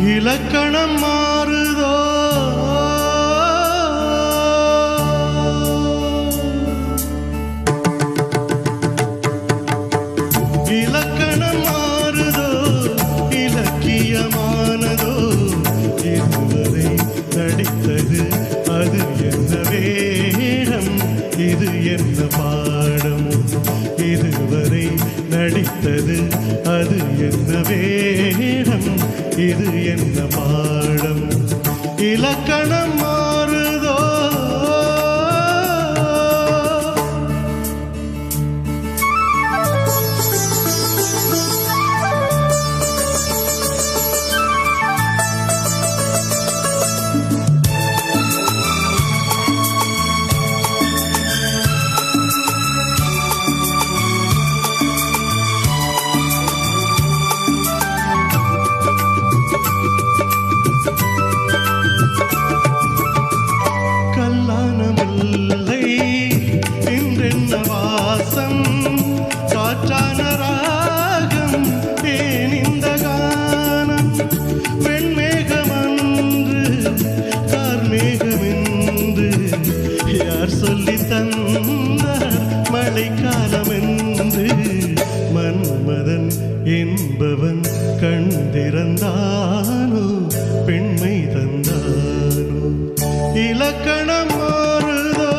இலக்கணம் மாறுதோ இலக்கணம் மாறுதோ இலக்கியமானதோ இதுவரை நடித்தது அது என்ன வேடம் இது என்ன பாடம் இதுவரை நடித்தது அது என்ன வேடம் இது என்ன பாடம் இலக்கணம் மாறுதோ காற்றான ராகம் ஏன் இந்த கானம் வெண்மேகமன்று கார்மேகமென்று யார் சொல்லி தந்தார் மழைக்காலம் என்று மன்மதன் என்பவன் கண் திறந்தானோ பெண்மை தந்தானோ இலக்கணம் மாறுதோ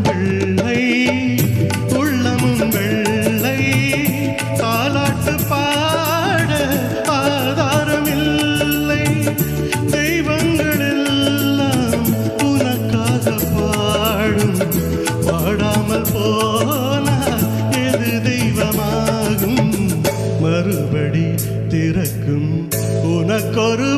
வெள்ளை உள்ளமும் வெள்ளை தாலாட்டு பாட ஆதாரமில்லை தெய்வங்கள் எல்லாம் உனக்காக பாடும் பாடாமல் போனால் எது தெய்வமாகும் மறுபடி திறக்கும் உனக்கொரு